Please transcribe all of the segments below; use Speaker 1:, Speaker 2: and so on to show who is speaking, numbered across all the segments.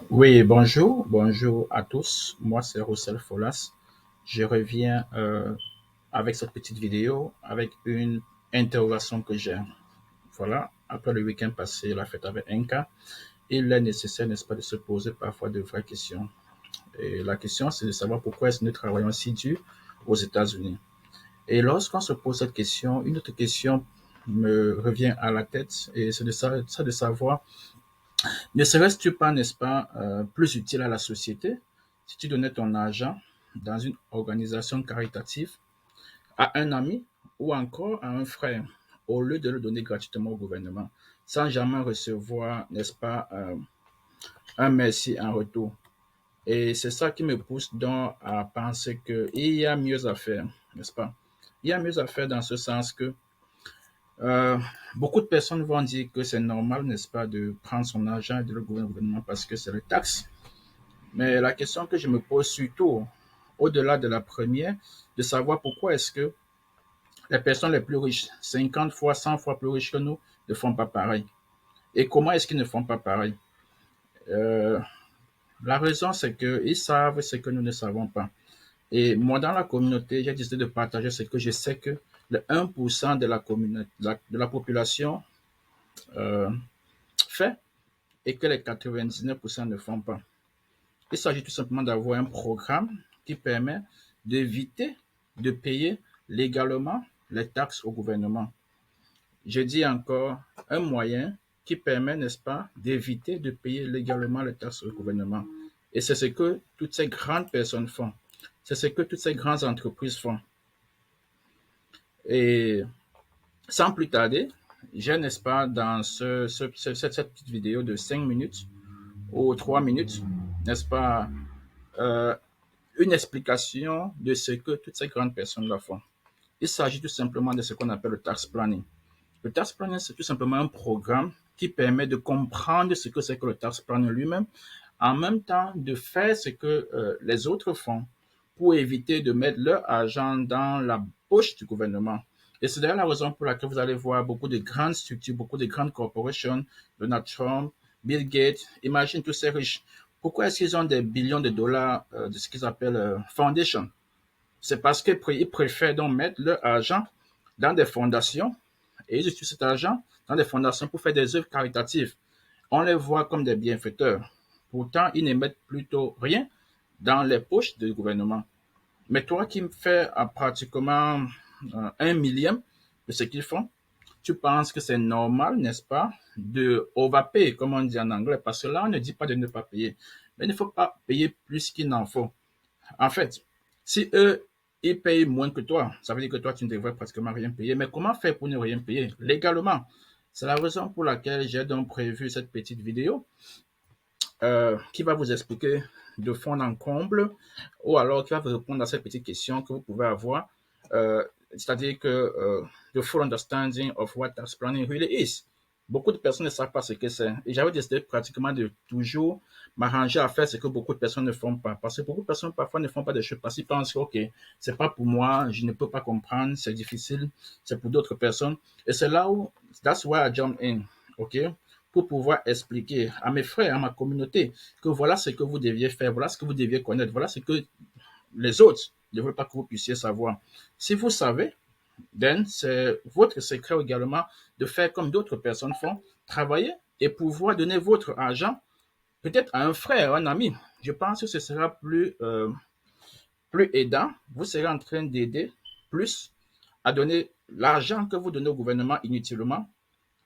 Speaker 1: Oui, bonjour à tous. Moi, c'est Roussel Folas. Je reviens avec cette petite vidéo, avec une interrogation que j'ai. Voilà, après le week-end passé, la fête avec Inca, il est nécessaire, n'est-ce pas, de se poser parfois de vraies questions. Et la question, c'est de savoir pourquoi est-ce que nous travaillons si dur aux États-Unis. Et lorsqu'on se pose cette question, une autre question me revient à la tête, et c'est de savoir ne serais-tu pas, n'est-ce pas, plus utile à la société si tu donnais ton argent dans une organisation caritative à un ami ou encore à un frère, au lieu de le donner gratuitement au gouvernement, sans jamais recevoir, n'est-ce pas, un merci en retour. Et c'est ça qui me pousse donc à penser qu'il y a mieux à faire, n'est-ce pas? Il y a mieux à faire dans ce sens que euh, beaucoup de personnes vont dire que c'est normal, n'est-ce pas, de prendre son argent et de le gouverner au gouvernement parce que c'est le taxe. Mais la question que je me pose surtout, au-delà de la première, de savoir pourquoi est-ce que les personnes les plus riches, 50 fois, 100 fois plus riches que nous, ne font pas pareil. Et comment est-ce qu'ils ne font pas pareil? Euh, la raison, c'est qu'ils savent ce que nous ne savons pas. Et moi, dans la communauté, j'ai décidé de partager ce que je sais que le 1% de la communauté, de la population euh, fait et que les 99% ne font pas. Il s'agit tout simplement d'avoir un programme qui permet d'éviter de payer légalement les taxes au gouvernement. Je dis encore un moyen qui permet, n'est-ce pas, d'éviter de payer légalement les taxes au gouvernement. Et c'est ce que toutes ces grandes personnes font. C'est ce que toutes ces grandes entreprises font. Et sans plus tarder, j'ai, n'est-ce pas, dans cette petite vidéo de 5 minutes ou 3 minutes, n'est-ce pas, euh, une explication de ce que toutes ces grandes personnes-là font. Il s'agit tout simplement de ce qu'on appelle le tax planning. Le tax planning, c'est tout simplement un programme qui permet de comprendre ce que c'est que le tax planning lui-même, en même temps de faire ce que les autres font pour éviter de mettre leur argent dans la poche du gouvernement. Et c'est d'ailleurs la raison pour laquelle vous allez voir beaucoup de grandes structures, beaucoup de grandes corporations, Donald Trump, Bill Gates, imagine tous ces riches. Pourquoi est-ce qu'ils ont des billions de dollars de ce qu'ils appellent foundation? C'est parce qu'ils préfèrent donc mettre leur argent dans des fondations et ils utilisent cet argent dans des fondations pour faire des œuvres caritatives. On les voit comme des bienfaiteurs. Pourtant, ils ne mettent plutôt rien dans les poches du gouvernement. Mais toi qui me fais pratiquement un millième de ce qu'ils font, tu penses que c'est normal, n'est-ce pas, de overpay, comme on dit en anglais, parce que là, on ne dit pas de ne pas payer. Mais il ne faut pas payer plus qu'il n'en faut. En fait, si eux, ils payent moins que toi, ça veut dire que toi, tu ne devrais pratiquement rien payer. Mais comment faire pour ne rien payer légalement? C'est la raison pour laquelle j'ai donc prévu cette petite vidéo qui va vous expliquer de fond en comble ou alors qui va vous répondre à cette petite question que vous pouvez avoir. C'est-à-dire que the full understanding of what tax planning really is. Beaucoup de personnes ne savent pas ce que c'est. Et j'avais décidé pratiquement de toujours m'arranger à faire ce que beaucoup de personnes ne font pas. Parce que beaucoup de personnes parfois ne font pas des choses parce qu'ils pensent que, OK, c'est pas pour moi, je ne peux pas comprendre, c'est difficile, c'est pour d'autres personnes. Et c'est là où, that's why I jump in. OK? Pour pouvoir expliquer à mes frères, à ma communauté, que voilà ce que vous deviez faire, voilà ce que vous deviez connaître, voilà ce que les autres ne veulent pas que vous puissiez savoir. Si vous savez, then c'est votre secret également de faire comme d'autres personnes font, travailler et pouvoir donner votre argent peut-être à un frère, un ami. Je pense que ce sera plus aidant. Vous serez en train d'aider plus à donner l'argent que vous donnez au gouvernement inutilement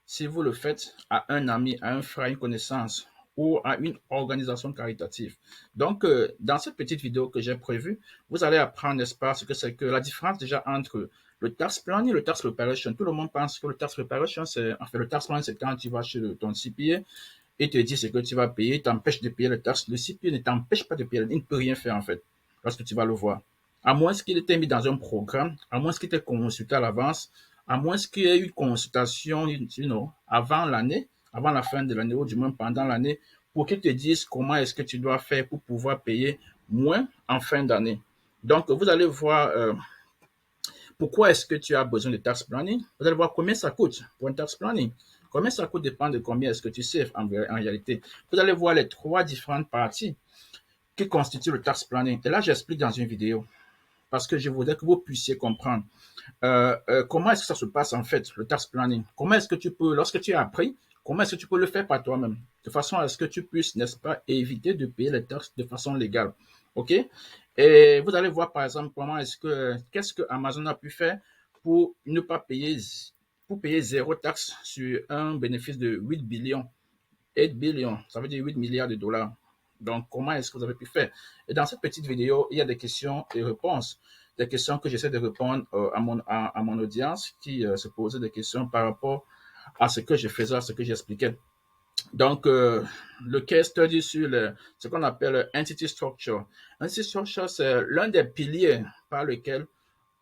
Speaker 1: si vous le faites à un ami, à un frère, une connaissance ou à une organisation caritative. Donc, dans cette petite vidéo que j'ai prévue, vous allez apprendre, n'est-ce pas, ce que c'est que la différence déjà entre le tax planning et le tax preparation. Tout le monde pense que le tax preparation, c'est, en fait, le tax planning, c'est quand tu vas chez ton CPA et te dit ce que tu vas payer, il t'empêche de payer le taxe. Le CPA ne t'empêche pas de payer, il ne peut rien faire, en fait, lorsque tu vas le voir. À moins qu'il t'ait mis dans un programme, à moins qu'il t'ait consulté à l'avance, à moins qu'il y ait eu une consultation avant l'année, avant la fin de l'année ou du moins pendant l'année, pour qu'ils te disent comment est-ce que tu dois faire pour pouvoir payer moins en fin d'année. Donc, vous allez voir pourquoi est-ce que tu as besoin de tax planning. Vous allez voir combien ça coûte pour un tax planning. Combien ça coûte dépend de combien est-ce que tu sais en réalité. Vous allez voir les 3 différentes parties qui constituent le tax planning. Et là, j'explique dans une vidéo parce que je voudrais que vous puissiez comprendre comment est-ce que ça se passe en fait, le tax planning. Comment est-ce que tu peux, lorsque tu as appris, comment est-ce que tu peux le faire par toi-même, de façon à ce que tu puisses, n'est-ce pas, éviter de payer les taxes de façon légale. OK? Et vous allez voir par exemple comment est-ce que, qu'est-ce que Amazon a pu faire pour ne pas payer, pour payer zéro taxe sur un bénéfice de 8 billions. 8 billions, ça veut dire 8 milliards de dollars. Donc, comment est-ce que vous avez pu faire? Et dans cette petite vidéo, il y a des questions et réponses. Des questions que j'essaie de répondre à mon audience qui se posait des questions par rapport à ce que je faisais, à ce que j'expliquais. Donc, le case study sur ce qu'on appelle entity structure. Entity structure, c'est l'un des piliers par lequel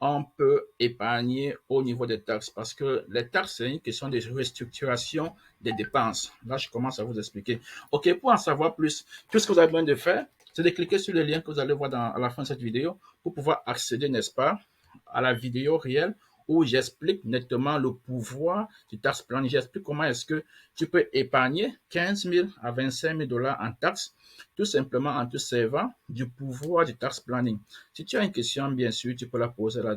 Speaker 1: on peut épargner au niveau des taxes parce que les taxes, c'est une question de restructuration des dépenses. Là, je commence à vous expliquer. OK, pour en savoir plus, tout ce que vous avez besoin de faire, c'est de cliquer sur le lien que vous allez voir à la fin de cette vidéo pour pouvoir accéder, n'est-ce pas, à la vidéo réelle où j'explique nettement le pouvoir du tax planning. J'explique comment est-ce que tu peux épargner 15 000 à 25 000 dollars en taxes, tout simplement en te servant du pouvoir du tax planning. Si tu as une question, bien sûr, tu peux la poser là,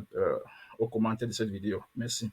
Speaker 1: au commentaire de cette vidéo. Merci.